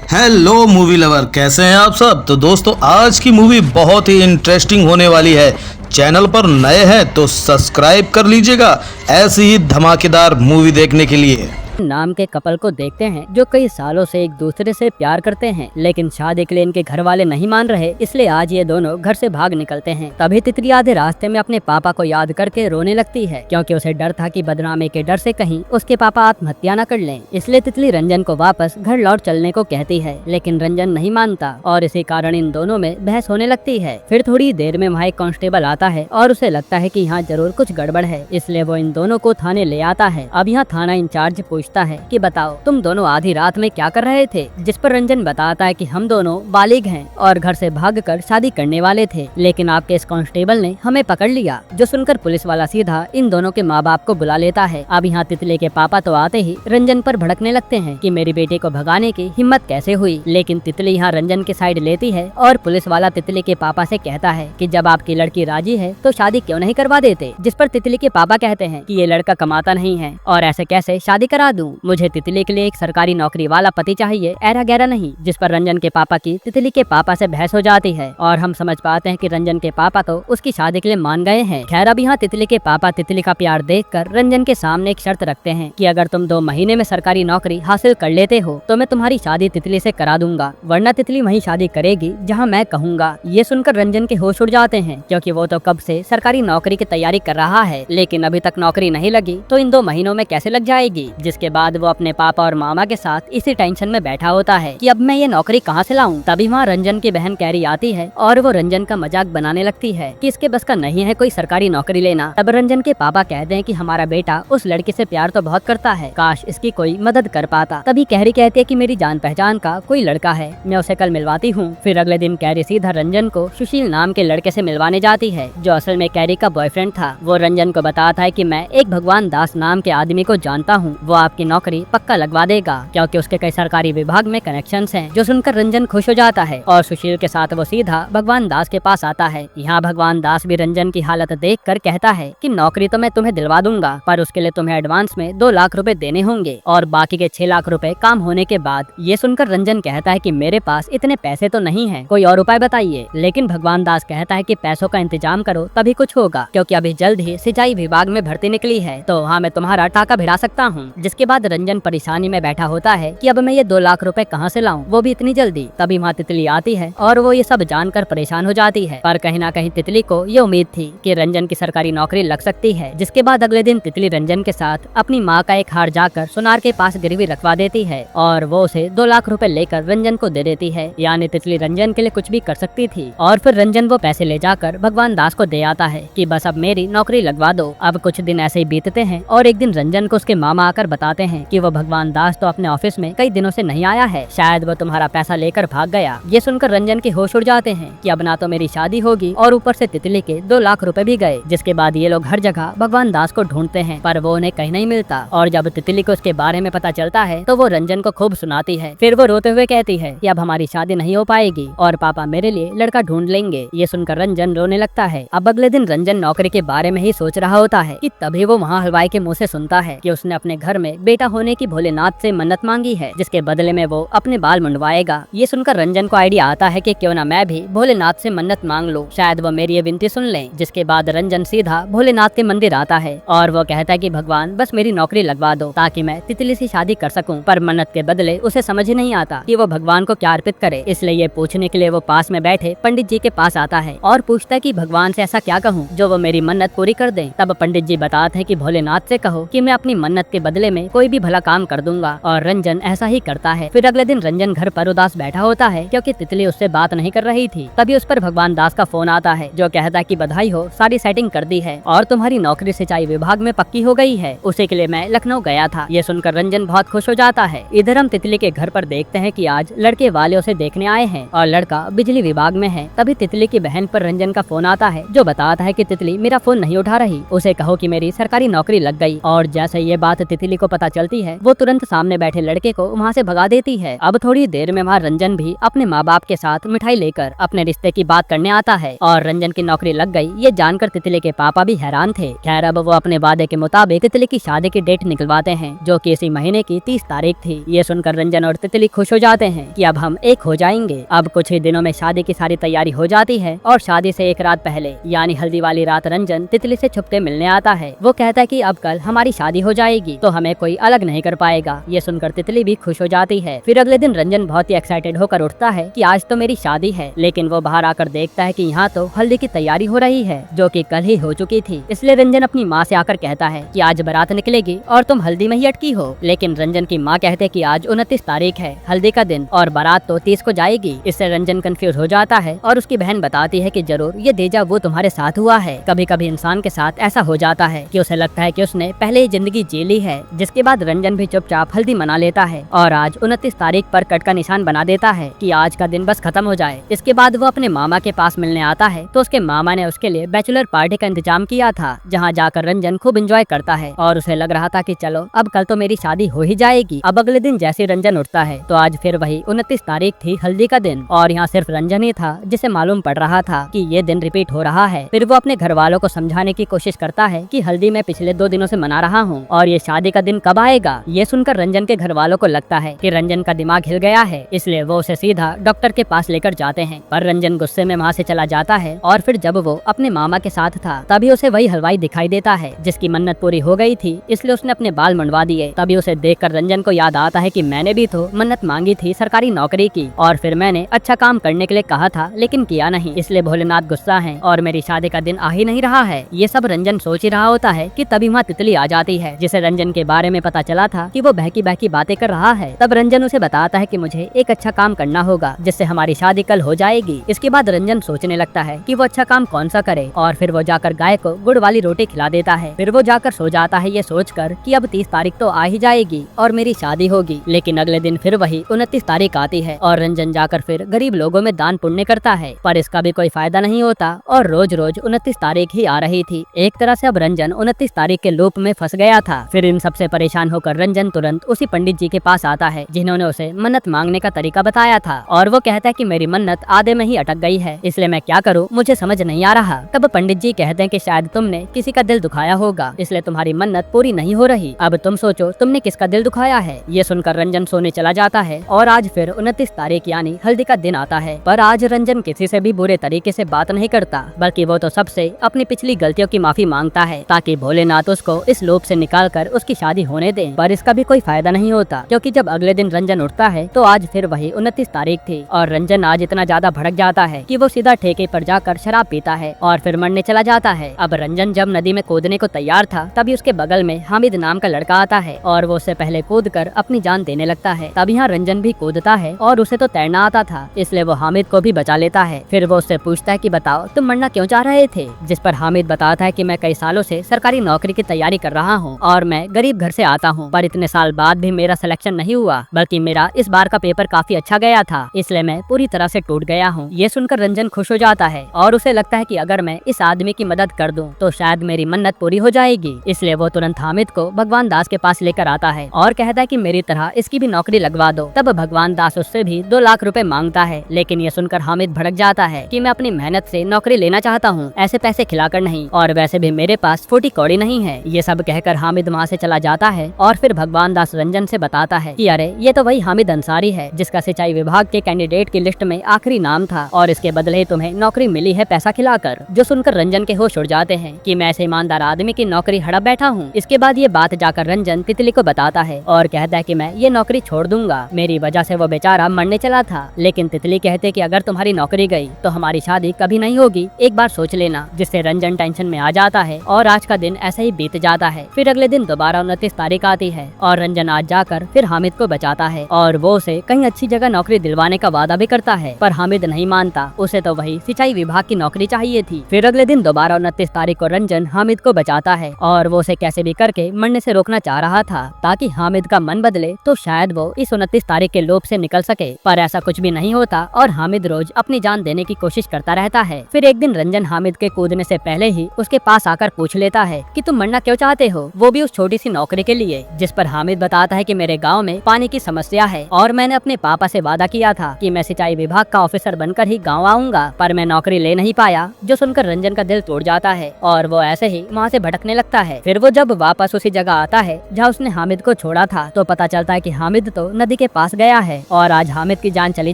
Hello movie lover, कैसे हैं आप सब। तो दोस्तों, आज की मूवी बहुत ही इंटरेस्टिंग होने वाली है। चैनल पर नए हैं तो सब्सक्राइब कर लीजिएगा ऐसी ही धमाकेदार मूवी देखने के लिए। नाम के कपल को देखते हैं जो कई सालों से एक दूसरे से प्यार करते हैं, लेकिन शादी के लिए इनके घर वाले नहीं मान रहे, इसलिए आज ये दोनों घर से भाग निकलते हैं। तभी तितली आधे रास्ते में अपने पापा को याद करके रोने लगती है, क्योंकि उसे डर था कि बदनामी के डर से कहीं उसके पापा आत्महत्या न कर लें। इसलिए तितली रंजन को वापस घर लौट चलने को कहती है, लेकिन रंजन नहीं मानता और इसी कारण इन दोनों में बहस होने लगती है। फिर थोड़ी देर में वहाँ एक कांस्टेबल आता है और उसे लगता है कि यहाँ जरूर कुछ गड़बड़ है, इसलिए वो इन दोनों को थाने ले आता है। अब यहाँ थाना इंचार्ज पूछता है कि बताओ तुम दोनों आधी रात में क्या कर रहे थे, जिस पर रंजन बताता है कि हम दोनों बालिग हैं और घर से भागकर शादी करने वाले थे, लेकिन आपके इस कांस्टेबल ने हमें पकड़ लिया। जो सुनकर पुलिस वाला सीधा इन दोनों के माँ बाप को बुला लेता है। अब यहाँ तितली के पापा तो आते ही रंजन पर भड़कने लगते हैं कि मेरी बेटी को भगाने की हिम्मत कैसे हुई, लेकिन तितली यहाँ रंजन की साइड लेती है और पुलिस वाला तितली के पापा से कहता है कि जब आपकी लड़की राजी है तो शादी क्यों नहीं करवा देते। जिस पर तितली के पापा कहते हैं कि ये लड़का कमाता नहीं है और ऐसे कैसे शादी करा दूं, मुझे तितली के लिए एक सरकारी नौकरी वाला पति चाहिए, ऐरा गैरा नहीं। जिस पर रंजन के पापा की तितली के पापा से बहस हो जाती है और हम समझ पाते हैं कि रंजन के पापा तो उसकी शादी के लिए मान गए हैं। खैर, अब यहाँ तितली के पापा तितली का प्यार देखकर रंजन के सामने एक शर्त रखते हैं कि अगर तुम 2 महीने में सरकारी नौकरी हासिल कर लेते हो तो मैं तुम्हारी शादी तितली से करा दूंगा, वरना तितली वही शादी करेगी जहाँ मैं कहूँगा। ये सुनकर रंजन के होश उड़ जाते हैं, क्योंकि वो तो कब से सरकारी नौकरी की तैयारी कर रहा है, लेकिन अभी तक नौकरी नहीं लगी तो इन 2 महीनों में कैसे लग जाएगी। जिसके बाद वो अपने पापा और मामा के साथ इसी टेंशन में बैठा होता है कि अब मैं ये नौकरी कहाँ से लाऊं। तभी वहाँ रंजन की बहन कैरी आती है और वो रंजन का मजाक बनाने लगती है कि इसके बस का नहीं है कोई सरकारी नौकरी लेना। तब रंजन के पापा कहते हैं कि हमारा बेटा उस लड़की से प्यार तो बहुत करता है, काश इसकी कोई मदद कर पाता। तभी कैरी कहती है कि मेरी जान पहचान का कोई लड़का है, मैं उसे कल मिलवाती हूँ। फिर अगले दिन कैरी सीधा रंजन को सुशील नाम के लड़के से मिलवाने जाती है, जो असल में कैरी का बॉयफ्रेंड था। वो रंजन को बताता है कि मैं एक भगवान दास नाम के आदमी को जानता हूँ, वो आपकी नौकरी पक्का लगवा देगा, क्योंकि उसके कई सरकारी विभाग में कनेक्शंस हैं। जो सुनकर रंजन खुश हो जाता है और सुशील के साथ वो सीधा भगवान दास के पास आता है। यहाँ भगवान दास भी रंजन की हालत देखकर कहता है कि नौकरी तो मैं तुम्हें दिलवा दूंगा, पर उसके लिए तुम्हें एडवांस में 2 लाख रुपए देने होंगे और बाकी के 6 लाख रुपए काम होने के बाद। ये सुनकर रंजन कहता है कि मेरे पास इतने पैसे तो नहीं है, कोई और उपाय बताइए। लेकिन भगवान दास कहता है कि पैसों का इंतजाम करो तभी कुछ होगा, क्योंकि अभी जल्द ही सिंचाई विभाग में भर्ती निकली है, तो हाँ मैं तुम्हारा टाका भिड़ा सकता हूँ। जिसके बाद रंजन परेशानी में बैठा होता है कि अब मैं ये 2 लाख रुपए कहाँ से लाऊं, वो भी इतनी जल्दी। तभी वहाँ तितली आती है और वो ये सब जानकर परेशान हो जाती है, पर कहीं ना कहीं तितली को ये उम्मीद थी कि रंजन की सरकारी नौकरी लग सकती है। जिसके बाद अगले दिन तितली रंजन के साथ अपनी माँ का एक हार जाकर सुनार के पास गिरवी रखवा देती है और वो उसे 2 लाख रुपए लेकर रंजन को दे देती है। यानी तितली रंजन के लिए कुछ भी कर सकती थी। और फिर रंजन वो पैसे ले जाकर भगवान दास को दे आता है कि बस अब मेरी नौकरी लगवा दो। अब कुछ दिन ऐसे ही बीतते हैं और एक दिन रंजन को उसके मामा आकर बताते हैं कि वो भगवान दास तो अपने ऑफिस में कई दिनों से नहीं आया है, शायद वो तुम्हारा पैसा लेकर भाग गया। ये सुनकर रंजन के होश उड़ जाते हैं कि अब ना तो मेरी शादी होगी और ऊपर से तितली के 2 लाख रुपए भी गए। जिसके बाद ये लोग हर जगह भगवान दास को ढूंढते हैं, पर वो उन्हें कहीं नहीं मिलता। और जब तितली को उसके बारे में पता चलता है तो वो रंजन को खूब सुनाती है। फिर वो रोते हुए कहती है कि अब हमारी शादी नहीं हो पाएगी और पापा मेरे लिए लड़का ढूंढ लेंगे। ये सुनकर रंजन रोने लगता है। अब अगले दिन रंजन नौकरी के बारे में ही सोच रहा होता है कि तभी वो वहाँ हलवाई के मुँह से सुनता है कि उसने अपने घर में बेटा होने की भोलेनाथ से मन्नत मांगी है, जिसके बदले में वो अपने बाल मुंडवाएगा। ये सुनकर रंजन को आइडिया आता है कि क्यों ना मैं भी भोलेनाथ से मन्नत मांग लूं, शायद वो मेरी ये विनती सुन लें। जिसके बाद रंजन सीधा भोलेनाथ के मंदिर आता है और वो कहता है कि भगवान बस मेरी नौकरी लगवा दो ताकि मैं तितली से शादी कर सकूं। पर मन्नत के बदले उसे समझ ही नहीं आता कि वो भगवान को क्या अर्पित करे, इसलिए ये पूछने के लिए वो पास में बैठे पंडित जी के पास आता है और पूछता है कि भगवान से ऐसा क्या कहूँ जो वो मेरी मन्नत पूरी कर दे। तब पंडित जी बताते हैं कि भोलेनाथ से कहो कि मैं अपनी मन्नत के बदले में कोई भी भला काम कर दूंगा, और रंजन ऐसा ही करता है। फिर अगले दिन रंजन घर पर उदास बैठा होता है क्योंकि तितली उससे बात नहीं कर रही थी। तभी उस पर भगवान दास का फोन आता है जो कहता है कि बधाई हो, सारी सेटिंग कर दी है और तुम्हारी नौकरी सिंचाई विभाग में पक्की हो गई है, उसी के लिए मैं लखनऊ गया था। ये सुनकर रंजन बहुत खुश हो जाता है। इधर हम तितली के घर पर देखते हैं कि आज लड़के वाले उसे देखने आए हैं और लड़का बिजली विभाग में है। तभी तितली की बहन पर रंजन का फोन आता है जो बताता है कि तितली मेरा फोन नहीं उठा रही, उसे कहो कि मेरी सरकारी नौकरी लग गई। और जैसे ये बात तितली को पता पता चलती है वो तुरंत सामने बैठे लड़के को वहाँ से भगा देती है। अब थोड़ी देर में वहाँ रंजन भी अपने माँ बाप के साथ मिठाई लेकर अपने रिश्ते की बात करने आता है और रंजन की नौकरी लग गई ये जानकर तितली के पापा भी हैरान थे। खैर अब वो अपने वादे के मुताबिक तितली की शादी की डेट निकलवाते हैं जो कि इसी महीने की 30 तारीख थी। ये सुनकर रंजन और तितली खुश हो जाते हैं कि अब हम एक हो जाएंगे। अब कुछ ही दिनों में शादी की सारी तैयारी हो जाती है और शादी से एक रात पहले यानी हल्दी वाली रात रंजन तितली से छुपके मिलने आता है। वो कहता है कि अब कल हमारी शादी हो जाएगी तो हमें कोई अलग नहीं कर पाएगा। ये सुनकर तितली भी खुश हो जाती है। फिर अगले दिन रंजन बहुत ही एक्साइटेड होकर उठता है कि आज तो मेरी शादी है, लेकिन वो बाहर आकर देखता है कि यहाँ तो हल्दी की तैयारी हो रही है जो कि कल ही हो चुकी थी। इसलिए रंजन अपनी माँ से आकर कहता है कि आज बारात निकलेगी और तुम हल्दी में ही अटकी हो। लेकिन रंजन की माँ कहते कि आज 29 तारीख है हल्दी का दिन और बारात तो 30 को जाएगी। इससे रंजन कंफ्यूज हो जाता है और उसकी बहन बताती है कि जरूर ये डेजा वो तुम्हारे साथ हुआ है। कभी कभी इंसान के साथ ऐसा हो जाता है कि उसे लगता है कि उसने पहले ही जिंदगी जी ली है। जिसके बाद रंजन भी चुपचाप हल्दी मना लेता है और आज 29 तारीख पर कट का निशान बना देता है कि आज का दिन बस खत्म हो जाए। इसके बाद वो अपने मामा के पास मिलने आता है तो उसके मामा ने उसके लिए बैचलर पार्टी का इंतजाम किया था जहाँ जाकर रंजन खूब एंजॉय करता है और उसे लग रहा था कि चलो अब कल तो मेरी शादी हो ही जाएगी। अब अगले दिन जैसे रंजन उठता है तो आज फिर वही 29 तारीख थी हल्दी का दिन और यहाँ सिर्फ रंजन ही था जिसे मालूम पड़ रहा था कि ये दिन रिपीट हो रहा है। फिर वो अपने घर वालों को समझाने की कोशिश करता है कि हल्दी मैं पिछले 2 दिनों से मना रहा हूँ और ये शादी का दिन कब आएगा। ये सुनकर रंजन के घर वालों को लगता है कि रंजन का दिमाग हिल गया है, इसलिए वो उसे सीधा डॉक्टर के पास लेकर जाते हैं। पर रंजन गुस्से में वहाँ से चला जाता है और फिर जब वो अपने मामा के साथ था तभी उसे वही हलवाई दिखाई देता है जिसकी मन्नत पूरी हो गई थी, इसलिए उसने अपने बाल मंडवा दिए। तभी उसे देखकर रंजन को याद आता है कि मैंने भी तो मन्नत मांगी थी सरकारी नौकरी की और फिर मैंने अच्छा काम करने के लिए कहा था लेकिन किया नहीं, इसलिए भोलेनाथ गुस्सा है और मेरी शादी का दिन आ ही नहीं रहा है। ये सब रंजन सोच ही रहा होता है कि तभी वहाँ तितली आ जाती है जिसे रंजन के बारे में पता चला था कि वो बहकी बहकी बातें कर रहा है। तब रंजन उसे बताता है कि मुझे एक अच्छा काम करना होगा जिससे हमारी शादी कल हो जाएगी। इसके बाद रंजन सोचने लगता है कि वो अच्छा काम कौन सा करे और फिर वो जाकर गाय को गुड़ वाली रोटी खिला देता है। फिर वो जाकर सो जाता है ये सोचकर कि अब 30 तारीख तो आ ही जाएगी और मेरी शादी होगी। लेकिन अगले दिन फिर वही 29 तारीख आती है और रंजन जाकर फिर गरीब लोगों में दान पुण्य करता है, पर इसका भी कोई फायदा नहीं होता और रोज रोज 29 तारीख ही आ रही थी। एक तरह से अब रंजन 29 तारीख के लूप में फंस गया था। फिर इन सबसे परेशान होकर रंजन तुरंत उसी पंडित जी के पास आता है जिन्होंने उसे मन्नत मांगने का तरीका बताया था और वो कहता है कि मेरी मन्नत आधे में ही अटक गई है, इसलिए मैं क्या करूँ मुझे समझ नहीं आ रहा। तब पंडित जी कहते हैं कि शायद तुमने किसी का दिल दुखाया होगा इसलिए तुम्हारी मन्नत पूरी नहीं हो रही। अब तुम सोचो तुमने किसका दिल दुखाया है। ये सुनकर रंजन सोने चला जाता है और आज फिर 29 तारीख यानी हल्दी का दिन आता है। पर आज रंजन किसी से भी बुरे तरीके से बात नहीं करता बल्कि वो तो सबसे अपनी पिछली गलतियों की माफी मांगता है ताकि भोलेनाथ उसको इस लोभ से निकालकर उसकी शादी होने दे। पर इसका भी कोई फायदा नहीं होता क्योंकि जब अगले दिन रंजन उठता है तो आज फिर वही 29 तारीख थी और रंजन आज इतना ज्यादा भड़क जाता है कि वो सीधा ठेके पर जाकर शराब पीता है और फिर मरने चला जाता है। अब रंजन जब नदी में कूदने को तैयार था तभी उसके बगल में हामिद नाम का लड़का आता है और वो उससे पहले कूदकर अपनी जान देने लगता है। तब यहाँ रंजन भी कूदता है और उसे तो तैरना आता था इसलिए वो हामिद को भी बचा लेता है। फिर वो उससे पूछता है कि बताओ तुम मरना क्यों चाह रहे थे, जिस पर हामिद बताता है कि मैं कई सालों से सरकारी नौकरी की तैयारी कर रहा हूँ और मैं गरीब घर से आता हूँ, पर इतने साल बाद भी मेरा सिलेक्शन नहीं हुआ बल्कि मेरा इस बार का पेपर काफी अच्छा गया था, इसलिए मैं पूरी तरह से टूट गया हूँ। ये सुनकर रंजन खुश हो जाता है और उसे लगता है कि अगर मैं इस आदमी की मदद कर दूं तो शायद मेरी मन्नत पूरी हो जाएगी। इसलिए वो तुरंत हामिद को भगवान दास के पास लेकर आता है और कहता है कि मेरी तरह इसकी भी नौकरी लगवा दो। तब भगवान दास उससे भी 2 लाख रुपए मांगता है, लेकिन ये सुनकर हामिद भड़क जाता है कि मैं अपनी मेहनत से नौकरी लेना चाहता हूँ, ऐसे पैसे खिलाकर नहीं, और वैसे भी मेरे पास फूटी कौड़ी नहीं है। ये सब कहकर हामिद वहाँ से चला जाता है और फिर भगवान दास रंजन से बताता है कि अरे ये तो वही हामिद अंसारी है जिसका सिंचाई विभाग के कैंडिडेट की लिस्ट में आखिरी नाम था और इसके बदले तुम्हें नौकरी मिली है पैसा खिलाकर। जो सुनकर रंजन के होश उड़ जाते हैं कि मैं ऐसे ईमानदार आदमी की नौकरी हड़प बैठा हूँ। इसके बाद ये बात जाकर रंजन तितली को बताता है और कहता है कि मैं ये नौकरी छोड़ दूंगा, मेरी वजह से वो बेचारा मरने चला था। लेकिन तितली कहते कि अगर तुम्हारी नौकरी गई तो हमारी शादी कभी नहीं होगी, एक बार सोच लेना। जिससे रंजन टेंशन में आ जाता है और आज का दिन ऐसे ही बीत जाता है। फिर अगले दिन दोबारा 29 तारीख आती है और रंजन आज जाकर फिर हामिद को बचाता है और वो उसे कहीं अच्छी जगह नौकरी दिलवाने का वादा भी करता है, पर हामिद नहीं मानता, उसे तो वही सिंचाई विभाग की नौकरी चाहिए थी। फिर अगले दिन दोबारा 29 तारीख को रंजन हामिद को बचाता है और वो उसे कैसे भी करके मरने से रोकना चाह रहा था ताकि हामिद का मन बदले तो शायद वो इस 29 तारीख के लोभ से निकल सके, पर ऐसा कुछ भी नहीं होता और हामिद रोज अपनी जान देने की कोशिश करता रहता है। फिर एक दिन रंजन हामिद के कूदने से पहले ही उसके पास आकर पूछ लेता है कि तुम मरना क्यों चाहते हो, वो भी उस छोटी सी नौकरी के लिए, जिस पर हामिद बताता है कि मेरे गांव में पानी की समस्या है और मैंने अपने पापा से वादा किया था कि मैं सिंचाई विभाग का ऑफिसर बनकर ही गाँव आऊंगा, पर मैं नौकरी ले नहीं पाया। जो सुनकर रंजन का दिल टूट जाता है और वो ऐसे ही वहाँ से भटकने लगता है। फिर वो जब वापस उसी जगह आता है जहाँ उसने हामिद को छोड़ा था तो पता चलता है कि हामिद तो नदी के पास गया है और आज हामिद की जान चली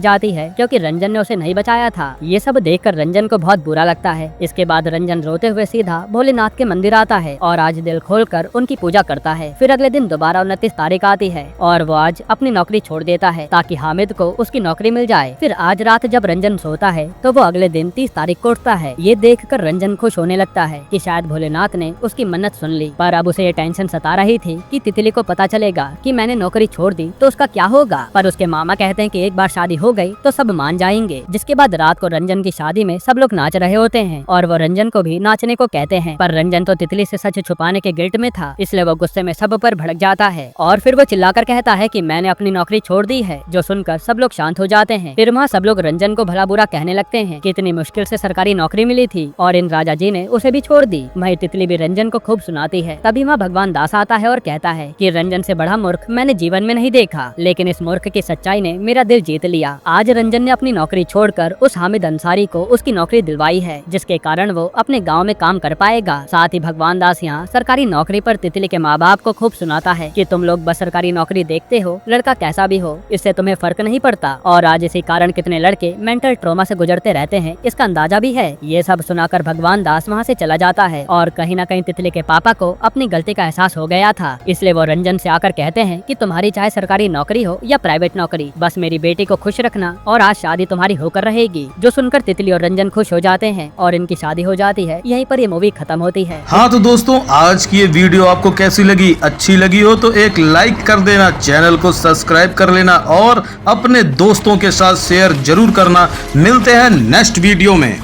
जाती है क्योंकि रंजन ने उसे नहीं बचाया था। ये सब देखकर रंजन को बहुत बुरा लगता है। इसके बाद रंजन रोते हुए सीधा भोलेनाथ के मंदिर आता है और आज दिल खोलकर उनकी पूजा करता है। फिर अगले दिन दोबारा 29 तारीख आती है और वो आज अपनी नौकरी छोड़ देता है ताकि हामिद को उसकी नौकरी मिल जाए। फिर आज रात जब रंजन सोता है तो वो अगले दिन 30 तारीख को उठता है। ये देखकर रंजन खुश होने लगता है कि शायद भोलेनाथ ने उसकी मन्नत सुन ली, पर अब उसे ये टेंशन सता रही थी कि तितली को पता चलेगा कि मैंने नौकरी छोड़ दी तो उसका क्या होगा। पर उसके मामा कहते हैं कि एक बार शादी हो गई तो सब मान जाएंगे। जिसके बाद रात को रंजन की शादी में सब लोग नाच रहे होते हैं और वो रंजन को भी नाचने को कहते हैं, पर रंजन तो तितली से सच छुपाने के गिल्ट में था, इसलिए वो गुस्से में सब पर भड़क जाता है और फिर वो चिल्लाकर कहता है कि मैंने अपनी नौकरी छोड़ दी है। जो सुनकर सब लोग शांत हो जाते हैं। फिर वहाँ सब लोग रंजन को भला बुरा कहने लगते हैं कि इतनी मुश्किल से सरकारी नौकरी मिली थी और इन राजा जी ने उसे भी छोड़ दी। वही तितली भी रंजन को खूब सुनाती है। तभी वहाँ भगवान दास आता है और कहता है कि रंजन से बड़ा मूर्ख मैंने जीवन में नहीं देखा, लेकिन इस मूर्ख की सच्चाई ने मेरा दिल जीत लिया। आज रंजन ने अपनी नौकरी छोड़कर उस हामिद अंसारी को उसकी नौकरी दिलवाई है, जिसके कारण वो अपने गाँव में काम कर पाएगा। साथ ही भगवान दास यहाँ सरकारी नौकरी पर तितली के माँ बाप को खूब सुनाता है कि तुम लोग बस सरकारी नौकरी देखते हो, लड़का कैसा भी हो इससे तुम्हें फर्क नहीं पड़ता। और आज इसी कारण कितने लड़के मेंटल ट्रॉमा से गुजरते रहते हैं, इसका अंदाजा भी है। ये सब सुनाकर भगवान दास वहाँ से चला जाता है और कहीं न कहीं तितली के पापा को अपनी गलती का एहसास हो गया था, इसलिए वो रंजन से आकर कहते हैं कि तुम्हारी चाहे सरकारी नौकरी हो या प्राइवेट नौकरी, बस मेरी बेटी को खुश रखना और आज शादी तुम्हारी होकर रहेगी। जो सुनकर तितली और रंजन खुश हो जाते हैं और इनकी शादी हो जाती है। यहीं पर ये मूवी खत्म होती है। हाँ तो दोस्तों, आज की ये वीडियो आपको कैसी लगी? अच्छी लगी हो तो एक लाइक कर देना, चैनल को सब्सक्राइब कर लेना और अपने दोस्तों के साथ शेयर जरूर करना। मिलते हैं नेक्स्ट वीडियो में।